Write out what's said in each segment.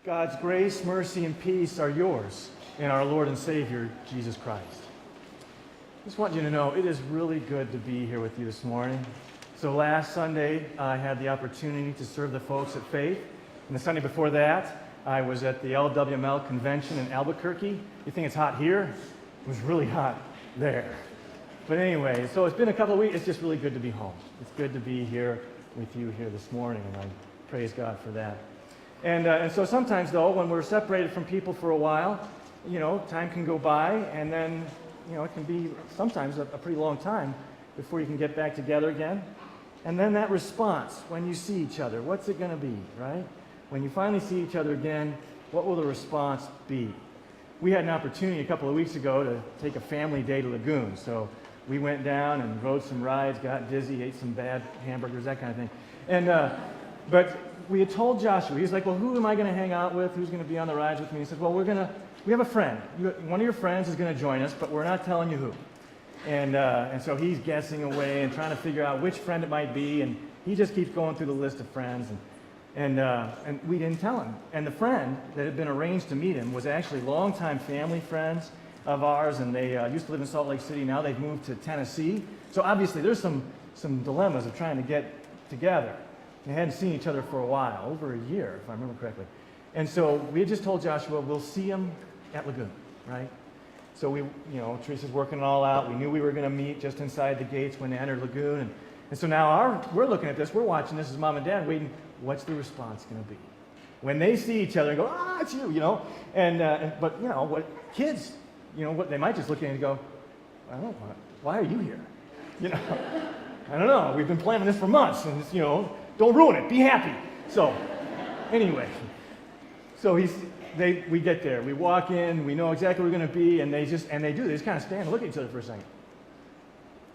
God's grace, mercy, and peace are yours in our Lord and Savior, Jesus Christ. I just want you to know it is really good to be here with you this morning. So last Sunday, I had the opportunity to serve the folks at Faith. And the Sunday before that, I was at the LWML convention in Albuquerque. You think it's hot here? It was really hot there. But anyway, so it's been a couple of weeks. It's just really good to be home. It's good to be here with you here this morning, and I praise God for that. And so sometimes, though, when we're separated from people for a while, time can go by, and then, it can be sometimes a pretty long time before you can get back together again. And then that response, when you see each other, what's it going to be, right? When you finally see each other again, what will the response be? We had an opportunity a couple of weeks ago to take a family day to Lagoon. So we went down and rode some rides, got dizzy, ate some bad hamburgers, that kind of thing. But we had told Joshua, he was like, well, who am I going to hang out with? Who's going to be on the rides with me? He said, well, we have a friend. One of your friends is going to join us, but we're not telling you who. And so he's guessing away and trying to figure out which friend it might be, and he just keeps going through the list of friends, and we didn't tell him. And the friend that had been arranged to meet him was actually longtime family friends of ours, and they used to live in Salt Lake City. Now they've moved to Tennessee. So obviously there's some dilemmas of trying to get together. They hadn't seen each other for a while, over a year, if I remember correctly. And so we had just told Joshua, we'll see him at Lagoon, right? So Teresa's working it all out. We knew we were going to meet just inside the gates when they entered Lagoon. And so now we're looking at this. We're watching this as mom and dad, waiting. What's the response going to be? When they see each other and go, it's you, But, what kids, what they might just look at you and go, I don't know, why are you here? I don't know. We've been planning this for months, and it's, don't ruin it. Be happy. So, anyway. So we get there. We walk in. We know exactly where we're going to be, and they just kind of stand and look at each other for a second.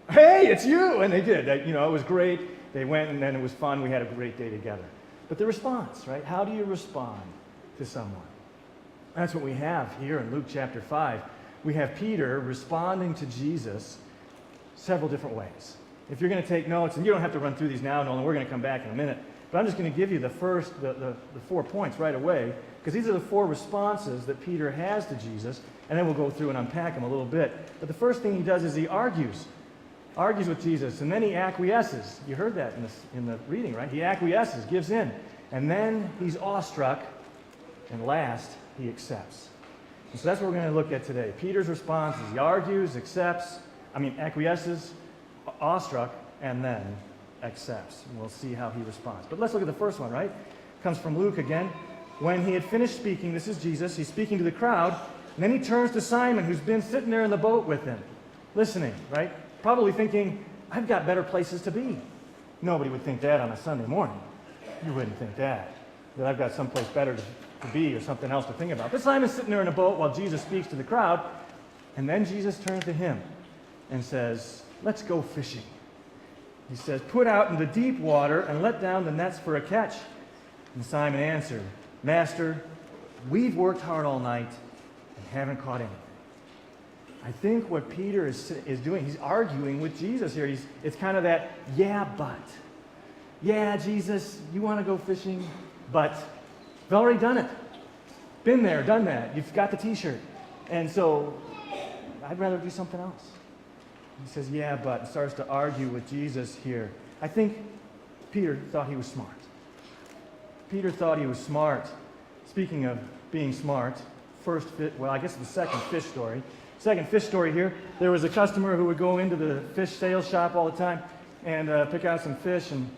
Hey, it's you! And they did. It was great. They went, and then it was fun. We had a great day together. But the response, right? How do you respond to someone? That's what we have here in Luke chapter 5. We have Peter responding to Jesus several different ways. If you're going to take notes, and you don't have to run through these now, Nolan, we're going to come back in a minute, but I'm just going to give you the 4 points right away, because these are the 4 responses that Peter has to Jesus, and then we'll go through and unpack them a little bit. But the first thing he does is he argues with Jesus, and then he acquiesces. You heard that in the reading, right? He acquiesces, gives in, and then he's awestruck, and last, he accepts. And so that's what we're going to look at today. Peter's response is he argues, acquiesces, awestruck, and then accepts. And we'll see how he responds. But let's look at the first one, right? It comes from Luke again. When he had finished speaking, this is Jesus, he's speaking to the crowd, and then he turns to Simon, who's been sitting there in the boat with him, listening, right? Probably thinking, I've got better places to be. Nobody would think that on a Sunday morning. You wouldn't think that I've got someplace better to be or something else to think about. But Simon's sitting there in a boat while Jesus speaks to the crowd, and then Jesus turns to him and says, let's go fishing. He says, put out into deep water and let down the nets for a catch. And Simon answered, Master, we've worked hard all night and haven't caught anything. I think what Peter is doing, he's arguing with Jesus here. It's kind of that, yeah, but. Yeah, Jesus, you want to go fishing, but you've already done it. Been there, done that. You've got the t-shirt. And so I'd rather do something else. He says, yeah, but, and starts to argue with Jesus here. I think Peter thought he was smart. Peter thought he was smart. Speaking of being smart, the second fish story. Second fish story here, there was a customer who would go into the fish sales shop all the time and pick out some fish, and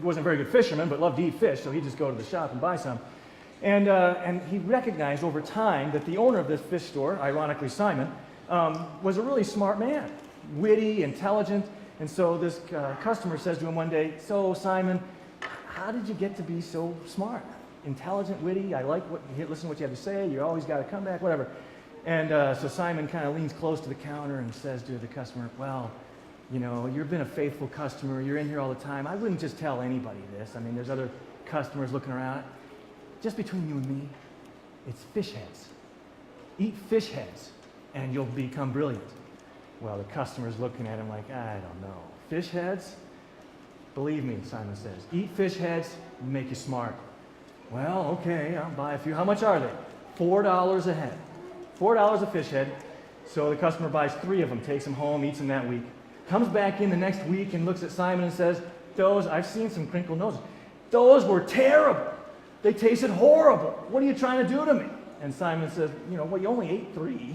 wasn't a very good fisherman, but loved to eat fish, so he'd just go to the shop and buy some. And he recognized over time that the owner of this fish store, ironically Simon, was a really smart man, witty, intelligent. And so this customer says to him one day, so Simon, how did you get to be so smart? Intelligent, witty, I like listen to what you have to say, you always got a comeback, whatever. And so Simon kind of leans close to the counter and says to the customer, well, you've been a faithful customer, you're in here all the time. I wouldn't just tell anybody this. There's other customers looking around. Just between you and me, it's fish heads. Eat fish heads, and you'll become brilliant. Well, the customer's looking at him like, I don't know. Fish heads? Believe me, Simon says. Eat fish heads, make you smart. Well, okay, I'll buy a few. How much are they? $4 a head. $4 a fish head. So the customer buys 3 of them, takes them home, eats them that week. Comes back in the next week and looks at Simon and says, I've seen some crinkled noses. Those were terrible. They tasted horrible. What are you trying to do to me? And Simon says, well, you only ate 3.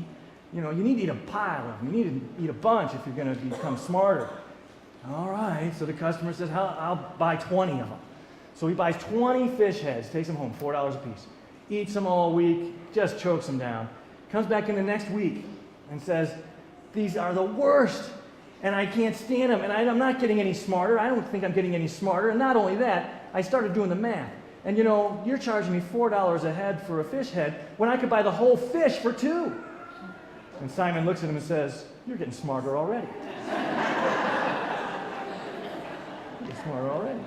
You need to eat a pile of them. You need to eat a bunch if you're going to become smarter. All right. So the customer says, I'll buy 20 of them. So he buys 20 fish heads, takes them home, $4 a piece. Eats them all week, just chokes them down. Comes back in the next week and says, these are the worst, and I can't stand them, and I'm not getting any smarter. I don't think I'm getting any smarter. And not only that, I started doing the math. And you're charging me $4 a head for a fish head when I could buy the whole fish for 2. And Simon looks at him and says, you're getting smarter already. You're getting smarter already.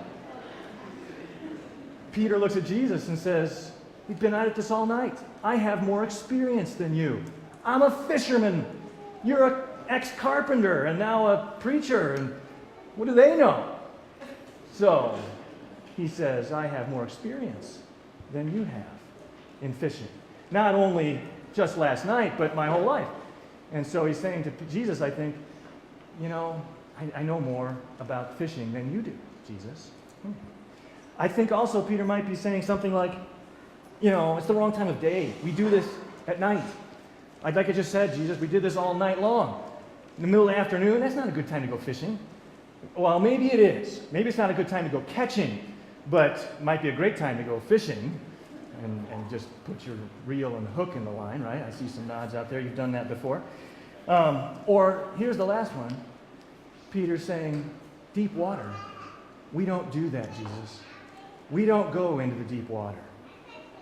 Peter looks at Jesus and says, we've been at this all night. I have more experience than you. I'm a fisherman. You're an ex-carpenter and now a preacher. And what do they know? So he says, I have more experience than you have in fishing. Not only just last night, but my whole life. And so he's saying to Jesus, I think, I know more about fishing than you do, Jesus. I think also Peter might be saying something like, it's the wrong time of day. We do this at night. Like I just said, Jesus, we did this all night long. In the middle of the afternoon, that's not a good time to go fishing. Well, maybe it is. Maybe it's not a good time to go catching, but it might be a great time to go fishing and just put your reel and hook in the line, right? I see some nods out there. You've done that before. Or here's the last one. Peter's saying, deep water. We don't do that, Jesus. We don't go into the deep water.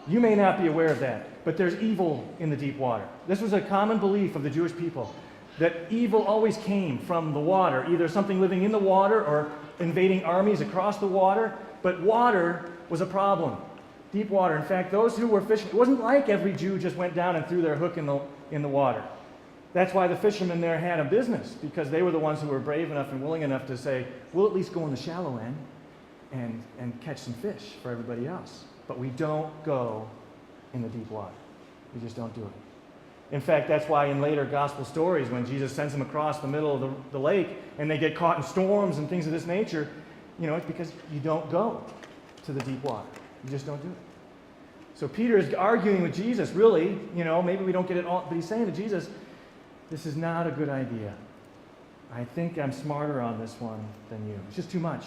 You may not be aware of that, but there's evil in the deep water. This was a common belief of the Jewish people, that evil always came from the water, either something living in the water or invading armies across the water, but water was a problem. Deep water. In fact, those who were fishing, it wasn't like every Jew just went down and threw their hook in the water. That's why the fishermen there had a business, because they were the ones who were brave enough and willing enough to say, we'll at least go in the shallow end and catch some fish for everybody else. But we don't go in the deep water. We just don't do it. In fact, that's why in later gospel stories, when Jesus sends them across the middle of the lake and they get caught in storms and things of this nature, it's because you don't go to the deep water. You just don't do it. So Peter is arguing with Jesus, really, maybe we don't get it all, but he's saying to Jesus, this is not a good idea. I think I'm smarter on this one than you. It's just too much.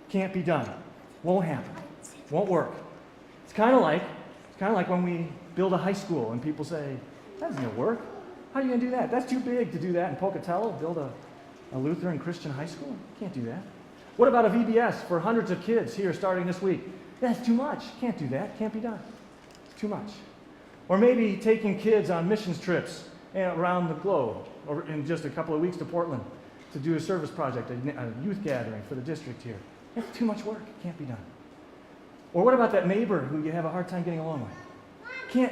Can't be done. Won't happen. Won't work. It's kind of like when we build a high school and people say, that isn't going to work. How are you going to do that? That's too big to do that in Pocatello, build a Lutheran Christian high school. Can't do that. What about a VBS for hundreds of kids here starting this week? That's too much. Can't do that. Can't be done. It's too much. Or maybe taking kids on missions trips around the globe, or in just a couple of weeks to Portland to do a service project, a youth gathering for the district here. That's too much work. It can't be done. Or what about that neighbor who you have a hard time getting along with?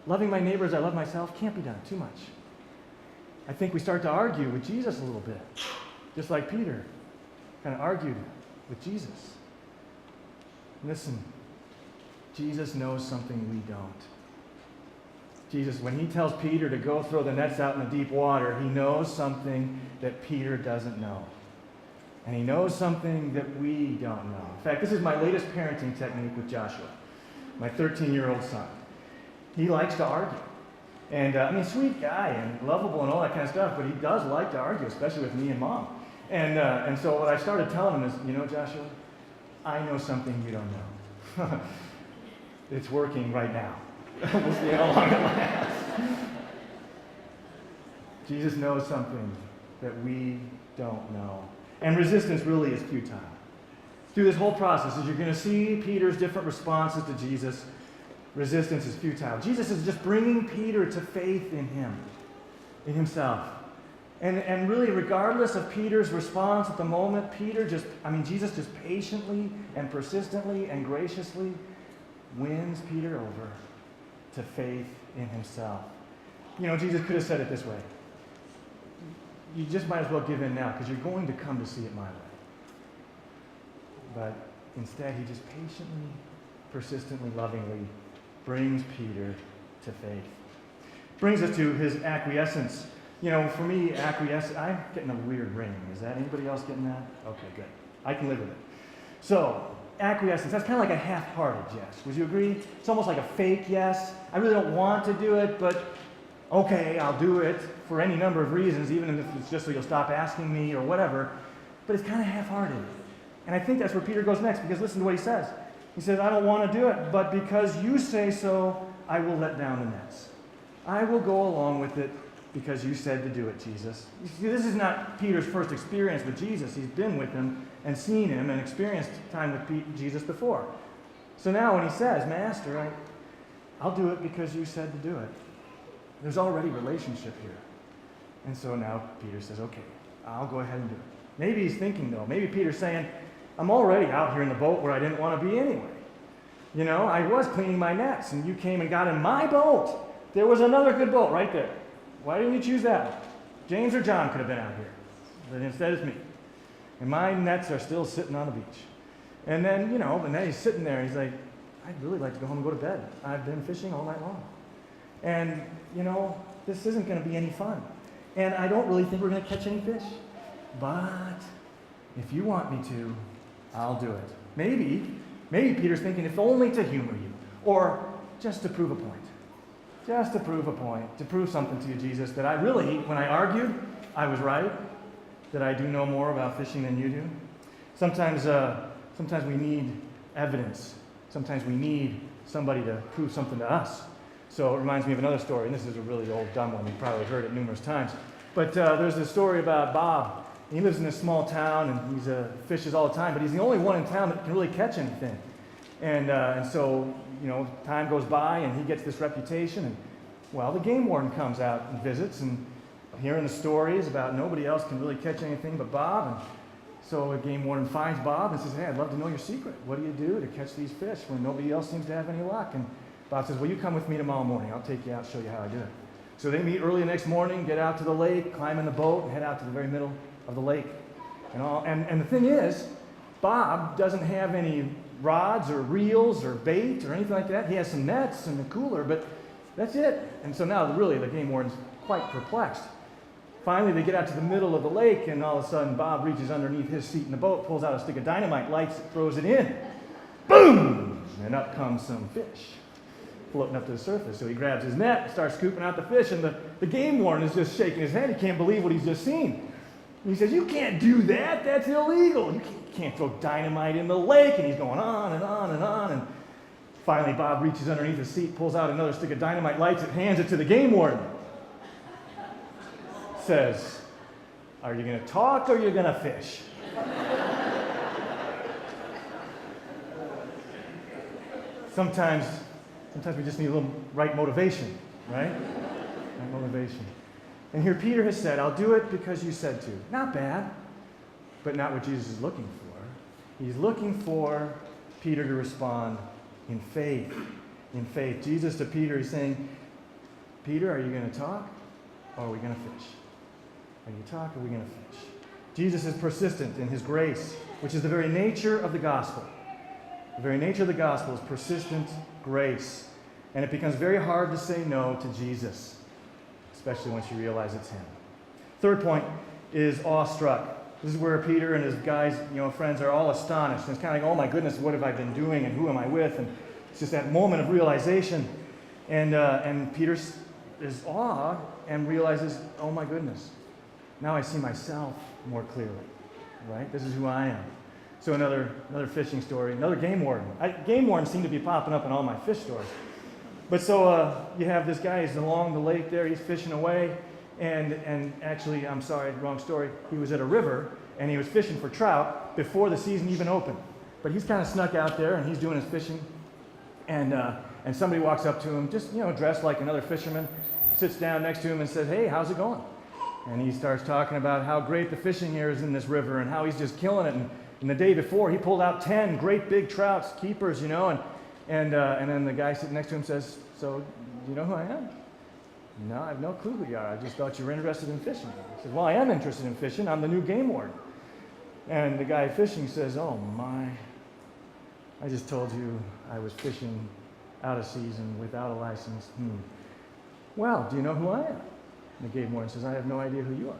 Loving my neighbor as I love myself can't be done. Too much. I think we start to argue with Jesus a little bit, just like Peter kind of argued with Jesus. Listen, Jesus knows something we don't. Jesus, when he tells Peter to go throw the nets out in the deep water, he knows something that Peter doesn't know. And he knows something that we don't know. In fact, this is my latest parenting technique with Joshua, my 13-year-old son. He likes to argue. And sweet guy and lovable and all that kind of stuff, but he does like to argue, especially with me and Mom. And so what I started telling him is, Joshua, I know something you don't know. It's working right now. We'll see how long it lasts. Jesus knows something that we don't know. And resistance really is futile. Through this whole process, as you're going to see Peter's different responses to Jesus, resistance is futile. Jesus is just bringing Peter to faith in him, in himself. And really, regardless of Peter's response at the moment, Jesus just patiently and persistently and graciously wins Peter over to faith in himself. Jesus could have said it this way. You just might as well give in now because you're going to come to see it my way. But instead, he just persistently, lovingly brings Peter to faith. Brings us to his acquiescence. You know, for me, acquiescence, I'm getting a weird ring. Is that anybody else getting that? Okay, good. I can live with it. So, acquiescence, that's kind of like a half-hearted yes. Would you agree? It's almost like a fake yes. I really don't want to do it, but okay, I'll do it for any number of reasons, even if it's just so you'll stop asking me or whatever. But it's kind of half-hearted. And I think that's where Peter goes next, because listen to what he says. He says, I don't want to do it, but because you say so, I will let down the nets. I will go along with it because you said to do it, Jesus. You see, this is not Peter's first experience with Jesus. He's been with him and seen him and experienced time with Jesus before. So now when he says, Master, I'll do it because you said to do it, there's already relationship here. And so now Peter says, okay, I'll go ahead and do it. Maybe he's thinking, though, maybe Peter's saying, I'm already out here in the boat where I didn't want to be anyway. You know, I was cleaning my nets, and you came and got in my boat. There was another good boat right there. Why didn't you choose that one? James or John could have been out here. But instead it's me. And my nets are still sitting on the beach. And then, and then he's sitting there, and he's like, I'd really like to go home and go to bed. I've been fishing all night long. And, this isn't going to be any fun. And I don't really think we're going to catch any fish. But if you want me to, I'll do it. Maybe Peter's thinking, if only to humor you, or just to prove a point. Just to prove a point, to prove something to you, Jesus, that I really, when I argued, I was right, that I do know more about fishing than you do. Sometimes we need evidence. Sometimes we need somebody to prove something to us. So it reminds me of another story, and this is a really old, dumb one. You've probably heard it numerous times. But there's this story about Bob. He lives in this small town, and he fishes all the time, but he's the only one in town that can really catch anything. And so, time goes by, and he gets this reputation, and, well, the game warden comes out and visits, and hearing the stories about nobody else can really catch anything but Bob, and so the game warden finds Bob and says, hey, I'd love to know your secret. What do you do to catch these fish when nobody else seems to have any luck? And Bob says, well, you come with me tomorrow morning. I'll take you out, show you how I do it. So they meet early the next morning, get out to the lake, climb in the boat, and head out to the very middle of the lake. And the thing is, Bob doesn't have any rods or reels or bait or anything like that. He has some nets and a cooler, but that's it. And so now really the game warden's quite perplexed. Finally, they get out to the middle of the lake, and all of a sudden Bob reaches underneath his seat in the boat, pulls out a stick of dynamite, lights it, throws it in. Boom! And up comes some fish floating up to the surface. So he grabs his net, starts scooping out the fish, and the game warden is just shaking his head. He can't believe what he's just seen. And he says, you can't do that. That's illegal. You can't throw dynamite in the lake. And he's going on and on and on. And finally, Bob reaches underneath his seat, pulls out another stick of dynamite, lights it, hands it to the game warden. Says, are you going to talk or are you going to fish? Sometimes we just need a little right motivation, right? Right motivation. And here Peter has said, I'll do it because you said to. Not bad, but not what Jesus is looking for. He's looking for Peter to respond in faith. In faith. Jesus to Peter is saying, Peter, are you going to talk or are we going to fish? Are you talk or are we going to fish? Jesus is persistent in his grace, which is the very nature of the gospel. The very nature of the gospel is persistent grace. And it becomes very hard to say no to Jesus, especially once you realize it's him. Third point is awestruck. This is where Peter and his guys, friends are all astonished. And it's kind of like, oh my goodness, what have I been doing and who am I with? And it's just that moment of realization. And Peter is awed and realizes, oh my goodness, now I see myself more clearly, right? This is who I am. So another fishing story, another game warden. Game wardens seem to be popping up in all my fish stories. But so you have this guy, he's along the lake there, he's fishing away, and actually, I'm sorry, wrong story. He was at a river, and he was fishing for trout before the season even opened. But he's kind of snuck out there, and he's doing his fishing, and somebody walks up to him, just, dressed like another fisherman, sits down next to him and says, hey, how's it going? And he starts talking about how great the fishing here is in this river and how he's just killing it. And the day before, he pulled out 10 great big trouts, keepers, and then the guy sitting next to him says, so, do you know who I am? No, I have no clue who you are. I just thought you were interested in fishing. He says, well, I am interested in fishing. I'm the new game warden. And the guy fishing says, oh, my. I just told you I was fishing out of season without a license. Well, do you know who I am? And Gabe Morton says, I have no idea who you are.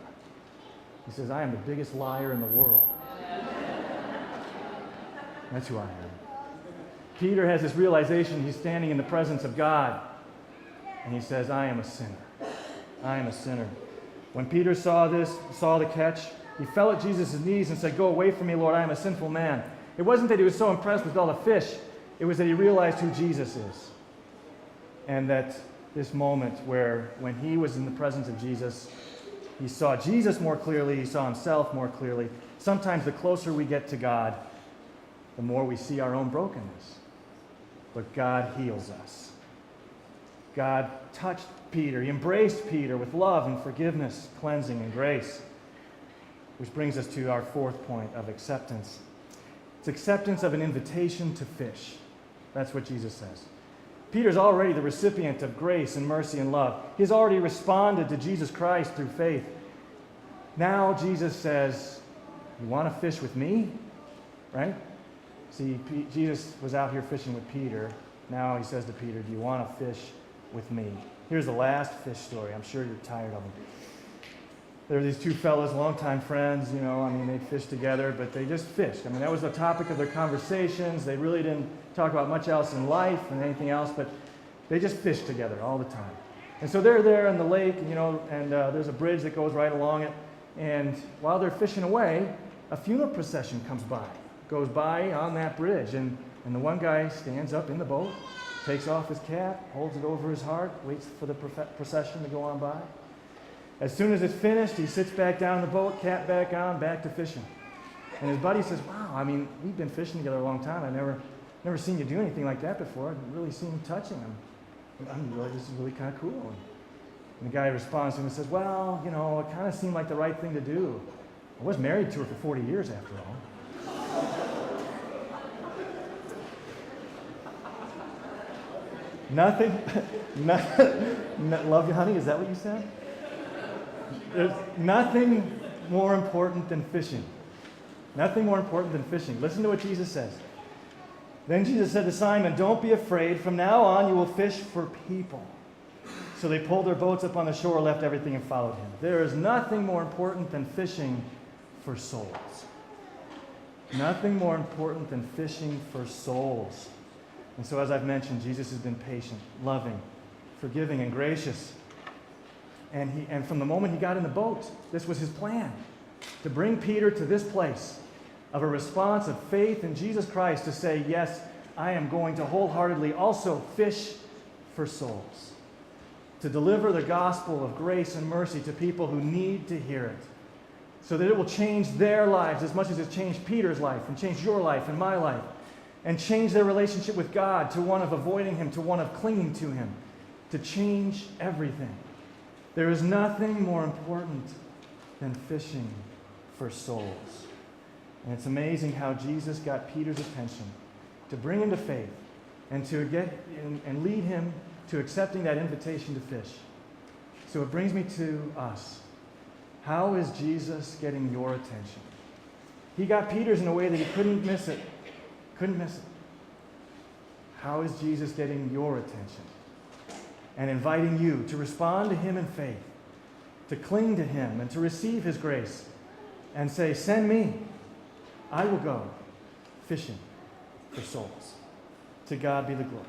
He says, I am the biggest liar in the world. That's who I am. Peter has this realization. He's standing in the presence of God. And he says, I am a sinner. I am a sinner. When Peter saw the catch, he fell at Jesus' knees and said, go away from me, Lord, I am a sinful man. It wasn't that he was so impressed with all the fish. It was that he realized who Jesus is. And that this moment where when he was in the presence of Jesus, he saw Jesus more clearly, he saw himself more clearly. Sometimes the closer we get to God, the more we see our own brokenness. But God heals us. God touched Peter. He embraced Peter with love and forgiveness, cleansing and grace. Which brings us to our fourth point of acceptance. It's acceptance of an invitation to fish. That's what Jesus says. Peter's already the recipient of grace and mercy and love. He's already responded to Jesus Christ through faith. Now Jesus says, you want to fish with me? Right? See, Jesus was out here fishing with Peter. Now he says to Peter, do you want to fish with me? Here's the last fish story. I'm sure you're tired of them. There were these two fellows, longtime friends, they'd fish together, but they just fished. That was the topic of their conversations. They really didn't talk about much else in life and anything else, but they just fished together all the time. And so they're there in the lake, and there's a bridge that goes right along it. And while they're fishing away, a funeral procession goes by on that bridge. And the one guy stands up in the boat, takes off his cap, holds it over his heart, waits for the procession to go on by. As soon as it's finished, he sits back down in the boat, cap back on, back to fishing. And his buddy says, wow, we've been fishing together a long time. I've never seen you do anything like that before. I've really seen you touching him. This is really kind of cool. And the guy responds to him and says, well, it kind of seemed like the right thing to do. I was married to her for 40 years after all. Love you, honey, is that what you said? There's nothing more important than fishing. Nothing more important than fishing. Listen to what Jesus says. Then Jesus said to Simon, don't be afraid. From now on you will fish for people. So they pulled their boats up on the shore, left everything, and followed him. There is nothing more important than fishing for souls. Nothing more important than fishing for souls. And so as I've mentioned, Jesus has been patient, loving, forgiving, and gracious. And from the moment he got in the boat, this was his plan, to bring Peter to this place of a response of faith in Jesus Christ, to say, yes, I am going to wholeheartedly also fish for souls, to deliver the gospel of grace and mercy to people who need to hear it, so that it will change their lives as much as it changed Peter's life and changed your life and my life, and change their relationship with God to one of avoiding him, to one of clinging to him, to change everything. There is nothing more important than fishing for souls. And it's amazing how Jesus got Peter's attention to bring him to faith and to get and lead him to accepting that invitation to fish. So it brings me to us. How is Jesus getting your attention? He got Peter's in a way that he couldn't miss it. Couldn't miss it. How is Jesus getting your attention? And inviting you to respond to him in faith, to cling to him and to receive his grace and say, send me. I will go fishing for souls. To God be the glory.